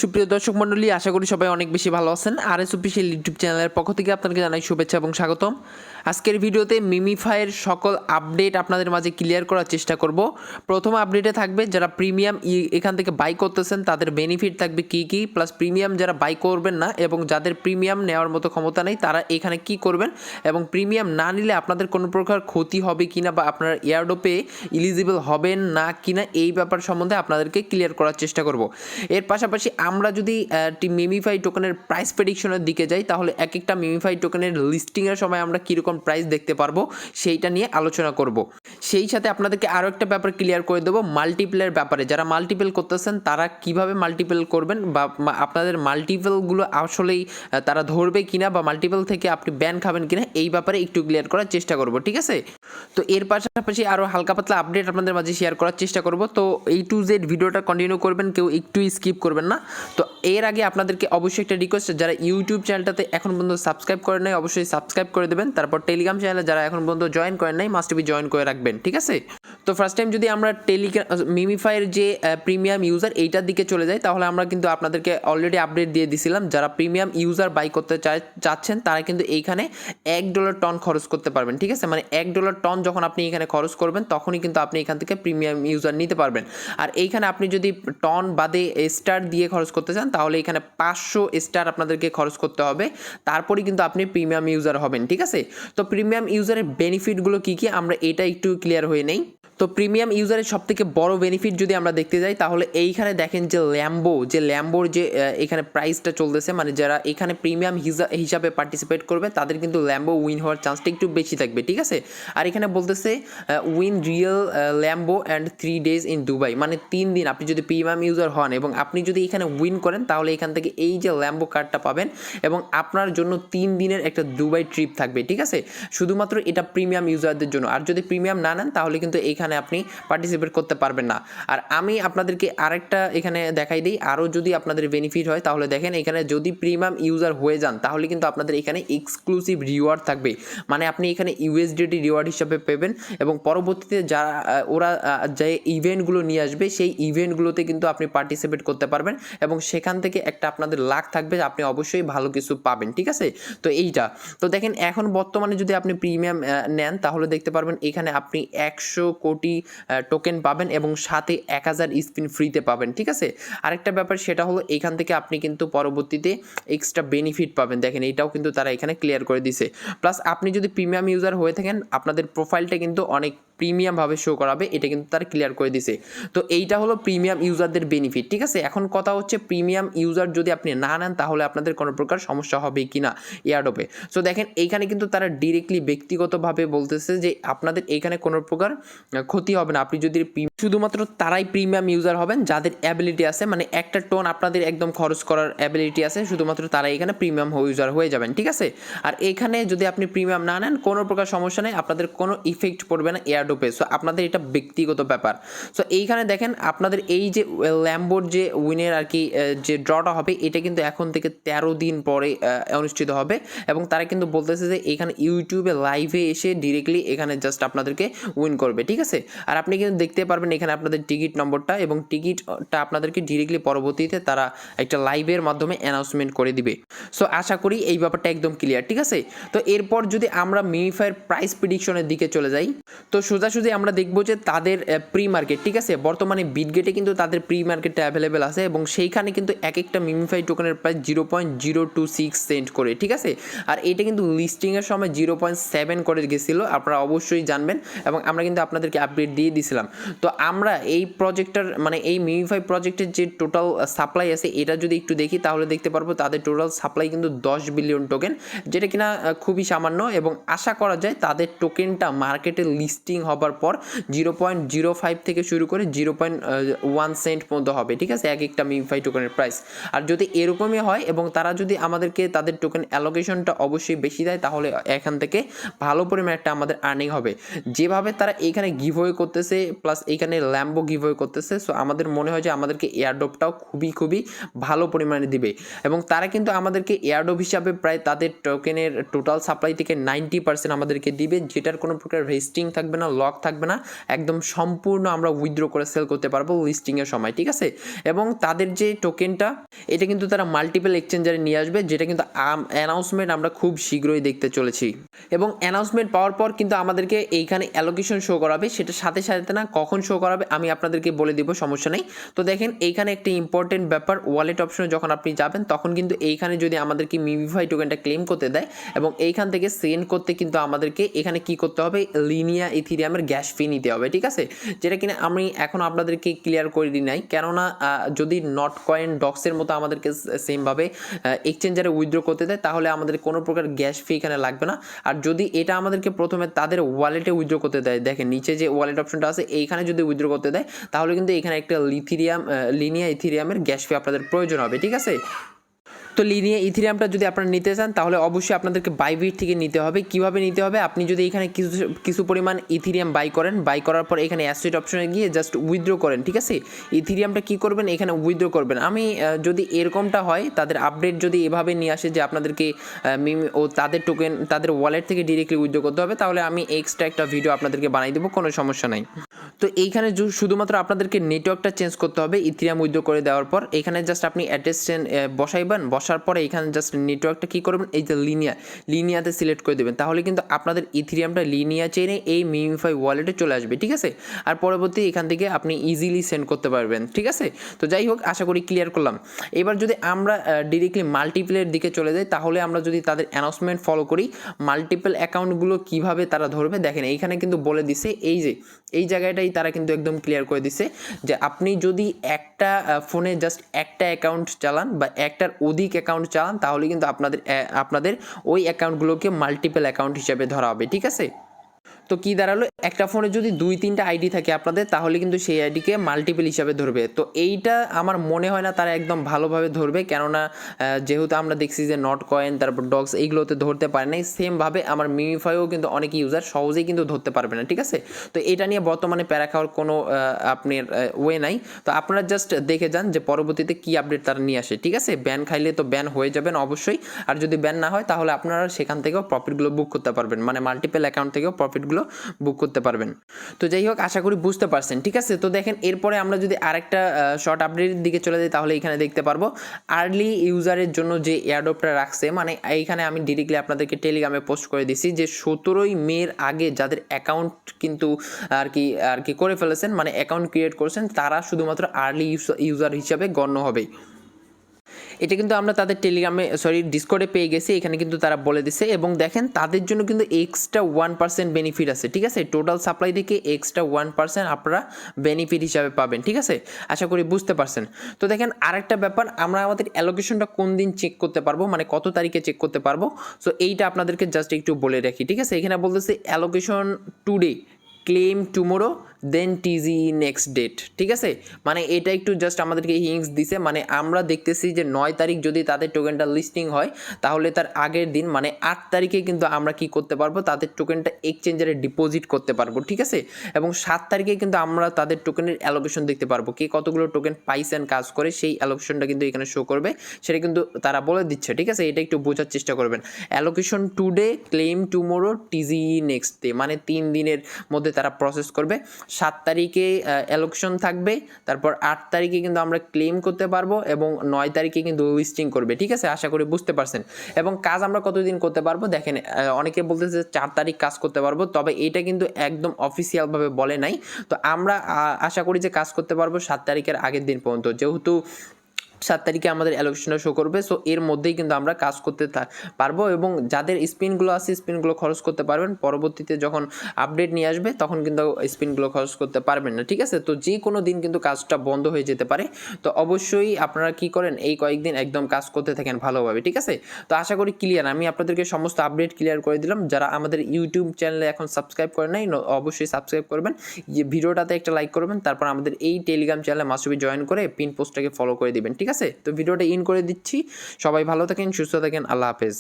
সুপ্রিয় দর্শক মণ্ডলী, আশা করি সবাই অনেক বেশি ভালো আছেন। আরএস অফিশিয়াল ইউটিউব চ্যানেলের পক্ষ থেকে আপনাদেরকে জানাই শুভেচ্ছা এবং স্বাগতম। আজকের ভিডিওতে মিমিফাইয়ের সকল আপডেট আপনাদের মাঝে ক্লিয়ার করার চেষ্টা করব। প্রথম আপডেটে থাকবে যারা প্রিমিয়াম এখান থেকে বাই করতেছেন তাদের বেনিফিট থাকবে কি কি, প্লাস প্রিমিয়াম যারা বাই করবেন না এবং যাদের প্রিমিয়াম নেওয়ার মতো ক্ষমতা নেই তারা এখানে কি করবেন, এবং প্রিমিয়াম না নিলে আপনাদের কোনো প্রকার ক্ষতি হবে কিনা বা আপনারা এয়ারড্রপে ইলিজিবল হবেন না কিনা এই ব্যাপার সম্বন্ধে আপনাদেরকে ক্লিয়ার করার চেষ্টা করব। এর পাশাপাশি আমরা যদি মিমিফাই টোকেনের প্রাইস প্রেডিকশনের দিকে যাই তাহলে এক একটা মিমিফাই টোকেনের লিস্টিংয়ের সময় আমরা কীরকম প্রাইস দেখতে পারবো সেইটা নিয়ে আলোচনা করব। সেই সাথে আপনাদেরকে আরও একটা ব্যাপার ক্লিয়ার করে দেবো, মাল্টিপলের ব্যাপারে। যারা মাল্টিপল করতেছেন তারা কিভাবে মাল্টিপল করবেন বা আপনাদের মাল্টিপলগুলো আসলেই তারা ধরবে কিনা বা মাল্টিপল থেকে আপনি ব্যান খাবেন কিনা এই ব্যাপারে একটু ক্লিয়ার করার চেষ্টা করব, ঠিক আছে? তো এর পাশাপাশি আরও হালকা পাতলা আপডেট আপনাদের মাঝে শেয়ার করার চেষ্টা করব। তো A to Z ভিডিওটা কন্টিনিউ করবেন, কেউ একটু স্কিপ করবেন না। তো এর আগে আপনাদেরকে অবশ্যই একটা রিকোয়েস্ট, যারা ইউটিউব চ্যানেলটাতে এখন পর্যন্ত সাবস্ক্রাইব করেন নাই অবশ্যই সাবস্ক্রাইব করে দেবেন। তারপর টেলিগ্রাম চ্যানেলে যারা এখন পর্যন্ত জয়েন করেন নাই মাস্ট বি জয়েন করে রাখবেন, ঠিক আছে? তো ফার্স্ট টাইম যদি আমরা মিমিফাইয়ের যে প্রিমিয়াম ইউজার এইটার দিকে চলে যাই তাহলে আমরা কিন্তু আপনাদেরকে অলরেডি আপডেট দিয়ে দিছিলাম। যারা প্রিমিয়াম ইউজার বাই করতে চাচ্ছেন তারা কিন্তু এইখানে $1 টন খরচ করতে পারবেন, ঠিক আছে? মানে $1 টন যখন আপনি এখানে খরচ করবেন তখনই কিন্তু আপনি এখান থেকে প্রিমিয়াম ইউজার নিতে পারবেন। আর এইখানে আপনি যদি টন বাদে স্টার দিয়ে খরচ করতে চান তাহলে এখানে 500 স্টার আপনাদেরকে খরচ করতে হবে, তারপরেই কিন্তু আপনি প্রিমিয়াম ইউজার হবেন, ঠিক আছে? তো প্রিমিয়াম ইউজারের বেনিফিটগুলো কী কী আমরা এটা একটু ক্লিয়ার হয়ে নেই। তো প্রিমিয়াম ইউজারের সবথেকে বড় বেনিফিট যদি আমরা দেখতে যাই তাহলে এইখানে দেখেন যে ল্যাম্বোর যে এখানে প্রাইসটা চলতেছে, মানে যারা এখানে প্রিমিয়াম হিসাবে পার্টিসিপেট করবে তাদের কিন্তু ল্যাম্বো উইন হওয়ার চান্সটা একটু বেশি থাকবে, ঠিক আছে? আর এখানে বলতেছে win real Lambo and 3 days in Dubai, মানে 3 দিন আপনি যদি প্রিমিয়াম ইউজার হন এবং আপনি যদি এখানে উইন করেন তাহলে এখান থেকে এই যে ল্যাম্বো কার্ডটা পাবেন এবং আপনার জন্য 3 দিনের একটা দুবাই ট্রিপ থাকবে, ঠিক আছে? শুধুমাত্র এটা প্রিমিয়াম ইউজারদের জন্য। আর যদি প্রিমিয়াম না নেন তাহলে কিন্তু এখানে আপনি পার্টিসিপেট করতে পারবেন না। আর আমি আপনাদেরকে আরেকটা এখানে দেখাই দিই, আরও যদি আপনাদের বেনিফিট হয় তাহলে দেখেন এখানে যদি প্রিমিয়াম ইউজার হয়ে যান তাহলে কিন্তু আপনাদের এখানে এক্সক্লুসিভ রিওয়ার্ড থাকবে, মানে আপনি এখানে ইউএসডিটি রিওয়ার্ড হিসাবে পাবেন এবং পরবর্তীতে যারা ওরা যে ইভেন্টগুলো নিয়ে আসবে সেই ইভেন্টগুলোতে কিন্তু আপনি পার্টিসিপেট করতে পারবেন এবং সেখান থেকে একটা আপনাদের লাক থাকবে, আপনি অবশ্যই ভালো কিছু পাবেন, ঠিক আছে? তো এইটা তো দেখেন এখন বর্তমানে যদি আপনি প্রিমিয়াম নেন তাহলে দেখতে পারবেন এখানে আপনি 100 কোটি টোকেন পাবেন এবং সাথে 1000 স্পিন ফ্রিতে পাবেন, ঠিক আছে? আরেকটা ব্যাপার সেটা হলো এখান থেকে আপনি কিন্তু পরবর্তীতে এক্সট্রা বেনিফিট পাবেন। দেখেন এটাও কিন্তু তারা এখানে ক্লিয়ার করে দিছে। প্লাস আপনি যদি প্রিমিয়াম ইউজার হয়ে থাকেন আপনাদের প্রোফাইলটা কিন্তু অনেক প্রিমিয়ামভাবে শো করাবে, এটা কিন্তু তারা ক্লিয়ার করে দিছে। তো এইটা হলো প্রিমিয়াম ইউজারদের বেনিফিট, ঠিক আছে? এখন কথা হচ্ছে প্রিমিয়াম ইউজার যদি আপনি না নেন তাহলে আপনাদের কোনো প্রকার সমস্যা হবে কি না এয়ারড্রপে। সো দেখেন এইখানে কিন্তু তারা ডিরেক্টলি ব্যক্তিগতভাবে বলতেছে যে আপনাদের এইখানে কোনো প্রকার ক্ষতি হবে না, আপনি যদি শুধুমাত্র তারাই প্রিমিয়াম ইউজার হবেন যাদের অ্যাবিলিটি আছে, মানে একটা টোন আপনাদের একদম খরচ করার অ্যাবিলিটি আছে, শুধুমাত্র তারাই এখানে প্রিমিয়াম ইউজার হয়ে যাবেন, ঠিক আছে? আর এখানে যদি আপনি প্রিমিয়াম না নেন কোনো প্রকার সমস্যা নেই, আপনাদের কোনো ইফেক্ট পড়বে না এয়ারড্রপে। সো আপনাদের এটা ব্যক্তিগত ব্যাপার। সো এইখানে দেখেন আপনাদের এই যে ল্যাম্বোর যে উইনের আর কি যে ড্রটা হবে এটা কিন্তু এখন থেকে 13 দিন পরে অনুষ্ঠিত হবে এবং তারা কিন্তু বলতেছে যে এখানে ইউটিউবে লাইভে এসে ডিরেক্টলি এখানে জাস্ট আপনাদেরকে উইন করবে, ঠিক আছে? আর আপনি কিন্তু দেখতে পারবেন এখানে আপনাদের টিকিট নম্বরটা এবং টিকিটটা আপনাদেরকে ডিরেক্টলি পরবর্তীতে তারা একটা লাইভের মাধ্যমে অ্যানাউন্সমেন্ট করে দিবে। সো আশা করি এই ব্যাপারটা একদম ক্লিয়ার, ঠিক আছে? তো এরপর যদি আমরা মিমিফাইয়ের প্রাইস প্রেডিকশনের দিকে চলে যাই তো সোজাসুজি আমরা দেখবো যে তাদের প্রি মার্কেট, ঠিক আছে? বর্তমানে বিটগেটে কিন্তু তাদের প্রি মার্কেটটা অ্যাভেলেবেল আছে এবং সেইখানে কিন্তু এক একটা মিমিফাই টোকেনের প্রাইস 0.026 সেন্ট করে, ঠিক আছে? আর এটা কিন্তু লিস্টিংয়ের সময় 0.7 করে গেছিলো, আপনারা অবশ্যই জানবেন এবং আমরা কিন্তু আপনাদেরকে আপডেট দিয়ে দিয়েছিলাম। তো আমরা এই প্রজেক্টটার মানে এই মিমিফাই প্রজেক্টের যে টোটাল সাপ্লাই আছে এটা যদি একটু দেখি তাহলে দেখতে পারবো তাদের টোটাল সাপ্লাই কিন্তু 10 বিলিয়ন টোকেন, যেটা কিনা খুবই সামান্য এবং আশা করা যায় তাদের টোকেনটা মার্কেটে লিস্টিং হবার পর 0.05 থেকে শুরু করে 0.1 সেন্ট পর্যন্ত হবে, ঠিক আছে? এক একটা মিমিফাই টোকেনের প্রাইস। আর যদি এরকমই হয় এবং তারা যদি আমাদেরকে তাদের টোকেন অ্যালোকেশনটা অবশ্যই বেশি দেয় তাহলে এখান থেকে ভালো পরিমাণে একটা আমাদের আর্নিং হবে। যেভাবে তারা এইখানে গিভওয়ে করতেছে প্লাস এইখানে ল্যাম্বো গিভওয়ে করতেছে, সো আমাদের মনে হয় যে আমাদেরকে এয়ারড্রপটাও খুবই ভালো পরিমাণে দিবে এবং তারা কিন্তু আমাদেরকে এয়ারড্রপ হিসাবে প্রায় তাদের টোকেনের টোটাল সাপ্লাই থেকে 90% আমাদেরকে দিবে, যেটার কোনো প্রকার রেস্টিং থাকবে না, লক থাকবে না, একদম সম্পূর্ণ আমরা উইথড্র করে সেল করতে পারবো লিস্টিংয়ের সময়, ঠিক আছে। এবং তাদের যে টোকেনটা এটা কিন্তু তারা মাল্টিপল এক্সচেঞ্জারে নিয়ে আসবে, যেটা কিন্তু অ্যানাউন্সমেন্ট আমরা খুব শীঘ্রই দেখতে চলেছি। এবং অ্যানাউন্সমেন্ট পাওয়ার পর কিন্তু আমাদেরকে এইখানে অ্যালোকেশন শো করাবে, সেটা সাথে সাথে না কখন শো করাবে আমি আপনাদেরকে বলে দিব, সমস্যা নেই। তো দেখেন এইখানে একটি ইম্পর্টেন্ট ব্যাপার, ওয়ালেট অপশনে যখন আপনি যাবেন তখন কিন্তু এইখানে যদি আমাদেরকে মিমিফাই টোকেনটা ক্লেম করতে দেয় এবং এইখান থেকে সেন্ড করতে কিন্তু আমাদেরকে এখানে কি করতে হবে, লিনিয়া ইথিরিয়ামের গ্যাস ফি নিতে হবে, ঠিক আছে। যেটা কিনা আমি এখন আপনাদেরকে ক্লিয়ার করে দিই নাই, কেননা যদি নট কয়েন ডক্সের মতো আমাদেরকে সেমভাবে এক্সচেঞ্জারে উইথড্র করতে দেয় তাহলে আমাদের কোনো প্রকার গ্যাস ফি এখানে লাগবে না। আর যদি এটা আমাদেরকে প্রথমে তাদের ওয়ালেটে উইথড্র করতে দেয়, দেখেন নিচে যে ওয়ালেট অপশনটা আছে এইখানে যদি উইথড্র করতে দেয় তাহলে কিন্তু এখানে একটা লিনিয়া ইথিরিয়ামের গ্যাস ফি আপনাদের প্রয়োজন হবে, ঠিক আছে। তো লিনিয়া ইথিরিয়ামটা যদি আপনারা নিতে চান তাহলে অবশ্যই আপনাদেরকে বাইবিট থেকে নিতে হবে। কিভাবে নিতে হবে, আপনি যদি এখানে কিছু পরিমাণ ইথিরিয়াম বাই করার পর এখানে অ্যাসেট অপশনে গিয়ে জাস্ট উইথড্র করেন, ঠিক আছে। ইথিরিয়ামটা কি করবেন, এখানে উইথড্র করবেন। আমি যদি এরকমটা হয়, তাদের আপডেট যদি এভাবে নিয়ে আসে যে আপনাদেরকে তাদের টোকেন তাদের ওয়ালেট থেকে ডিরেক্টলি উইথড্র করতে হবে, তাহলে আমি এক্সট্রা একটা ভিডিও আপনাদেরকে বানিয়ে দেবো, কোনো সমস্যা নাই। তো এইখানে শুধুমাত্র আপনাদেরকে নেটওয়ার্কটা চেঞ্জ করতে হবে ইথিরিয়াম উইথড্র করে দেওয়ার পর। এখানে জাস্ট আপনি অ্যাড্রেস বসার পরে এখানে জাস্ট নেটওয়ার্কটা কী করবেন, এই যে লিনিয়াতে সিলেক্ট করে দেবেন, তাহলে কিন্তু আপনাদের ইথিরিয়ামটা লিনিয়া চেইনে এই মিমিফাই ওয়ালেটে চলে আসবে, ঠিক আছে। আর পরবর্তী এখান থেকে আপনি ইজিলি সেন্ড করতে পারবেন, ঠিক আছে। তো যাই হোক, আশা করি ক্লিয়ার করলাম। এবার যদি আমরা ডিরেক্টলি মাল্টিপলের দিকে চলে যাই, তাহলে আমরা যদি তাদের অ্যানাউন্সমেন্ট ফলো করি, মাল্টিপল অ্যাকাউন্টগুলো কিভাবে তারা ধরবে, দেখেন এইখানে কিন্তু বলে দিছে, এই জায়গাটাই তারা কিন্তু একদম ক্লিয়ার করে দিছে যে আপনি যদি একটা ফোনে জাস্ট একটা অ্যাকাউন্ট চালান বা একটার অধিক অ্যাকাউন্ট চালান তাহলে কিন্তু আপনাদের ওই অ্যাকাউন্টগুলোকে মাল্টিপল অ্যাকাউন্ট হিসেবে ধরা হবে, ঠিক আছে। তো কি দাঁড়ালো, একটা ফোনে যদি 2-3টা আইডি থাকে আপনাদের তাহলে কিন্তু সেই আইডিকে মাল্টিপল হিসাবে ধরবে। তো এইটা আমার মনে হয় না তারা একদম ভালোভাবে ধরবে, কেননা যেহেতু আমরা দেখছি যে নট কয়েন তারপর ডগস এইগুলোতে ধরতে পারে নাই, সেমভাবে আমার মিমিফাইও কিন্তু অনেক ইউজার সহজেই কিন্তু ধরতে পারবে না, ঠিক আছে। তো এটা নিয়ে বর্তমানে প্যারা খাওয়ার কোনো আপনার ওয়ে নাই। তো আপনারা জাস্ট দেখে যান যে পরবর্তীতে কি আপডেট তারা নিয়ে আসে, ঠিক আছে। ব্যান খাইলে তো ব্যান হয়ে যাবেন অবশ্যই, আর যদি ব্যান না হয় তাহলে আপনারা সেখান থেকেও প্রফিটগুলো বুক করতে পারবেন, মানে মাল্টিপল অ্যাকাউন্ট থেকেও প্রফিটগুলো বুক করতে পারবেন। তো যাই হোক, আশা করি বুঝতে পারছেন, ঠিক আছে। তো দেখেন এরপরে আমরা যদি আরেকটা শর্ট আপডেটের দিকে চলে যাই তাহলে এখানে দেখতে পারবো আর্লি ইউজারের জন্য যে এয়ারড্রপটা রাখছে, মানে এইখানে আমি ডিরেক্টলি আপনাদেরকে টেলিগ্রামে পোস্ট করে দিছি যে 17ই মের আগে যাদের অ্যাকাউন্ট কিন্তু আর কি করে ফেলেছেন, মানে অ্যাকাউন্ট ক্রিয়েট করেছেন, তারা শুধুমাত্র আর্লি ইউজার হিসাবে গণ্য হবে। এটা কিন্তু আমরা তাদের ডিসকর্ডে পেয়ে গেছি, এখানে কিন্তু তারা বলে দিছে। এবং দেখেন তাদের জন্য কিন্তু এক্সট্রা 1% বেনিফিট আছে, ঠিক আছে। টোটাল সাপ্লাই থেকে এক্সট্রা 1% আপনারা বেনিফিট হিসাবে পাবেন, ঠিক আছে। আশা করি বুঝতে পারছেন। তো দেখেন আরেকটা ব্যাপার, আমরা আমাদের অ্যালোকেশনটা কোন দিন চেক করতে পারবো, মানে কত তারিখে চেক করতে পারবো। সো এইটা আপনাদেরকে জাস্ট একটু বলে রাখি, ঠিক আছে। এখানে বলতেছে অ্যালোকেশন টুডে, ক্লেম টুমোরো, দেন টিজি নেক্সট ডেট, ঠিক আছে। মানে এটা একটু জাস্ট আমাদেরকে হিংস দিছে, মানে আমরা দেখতেছি যে 9 তারিখ যদি তাদের টোকেনটা লিস্টিং হয় তাহলে তার আগের দিন মানে 8 তারিখে কিন্তু আমরা কি করতে পারবো, তাদের টোকেনটা এক্সচেঞ্জারে ডিপোজিট করতে পারবো, ঠিক আছে। এবং 7 তারিখে কিন্তু আমরা তাদের টোকেনের অ্যালোকেশন দেখতে পারবো, কে কতগুলো টোকেন পাইছেন কাজ করে, সেই অ্যালোকেশনটা কিন্তু এখানে শো করবে, সেটা কিন্তু তারা বলে দিচ্ছে, ঠিক আছে। এটা একটু বোঝার চেষ্টা করবেন। Allocation today, claim tomorrow, টিজি next day, মানে 3 দিনের মধ্যে তারা প্রসেস করবে। 7 তারিখে অ্যালোকেশন থাকবে, তারপর 8 তারিখে কিন্তু আমরা ক্লেম করতে পারবো এবং 9 তারিখে কিন্তু লিস্টিং করবে, ঠিক আছে। আশা করি বুঝতে পারছেন। এবং কাজ আমরা কতদিন করতে পারবো, দেখেন অনেকে বলতেছে 4 তারিখ কাজ করতে পারবো, তবে এটা কিন্তু একদম অফিসিয়ালভাবে বলে নাই। তো আমরা আশা করি যে কাজ করতে পারবো 7 তারিখের আগের দিন পর্যন্ত, যেহেতু 7 তারিখে আমাদের অ্যালোকেশনটা শো করবে। সো এর মধ্যেই কিন্তু আমরা কাজ করতে পারবো এবং যাদের স্পিনগুলো আছে স্পিনগুলো খরচ করতে পারবেন। পরবর্তীতে যখন আপডেট নিয়ে আসবে তখন কিন্তু স্পিনগুলো খরচ করতে পারবেন না, ঠিক আছে। তো যে কোনো দিন কিন্তু কাজটা বন্ধ হয়ে যেতে পারে। তো অবশ্যই আপনারা কি করেন, এই কয়েকদিন একদম কাজ করতে থাকেন ভালোভাবে, ঠিক আছে। তো আশা করি ক্লিয়ার, আমি আপনাদেরকে সমস্ত আপডেট ক্লিয়ার করে দিলাম। যারা আমাদের ইউটিউব চ্যানেলে এখন সাবস্ক্রাইব করে নাই অবশ্যই সাবস্ক্রাইব করবেন, ভিডিওটাতে একটা লাইক করবেন, তারপর আমাদের এই টেলিগ্রাম চ্যানেলে মাসুবি জয়েন করে পিন পোস্টটাকে ফলো করে দিবেন, ঠিক আছে। তো ভিডিওটা ইন করে দিচ্ছি। সবাই ভালো থাকেন, সুস্থ থাকেন, আল্লাহ হাফেজ।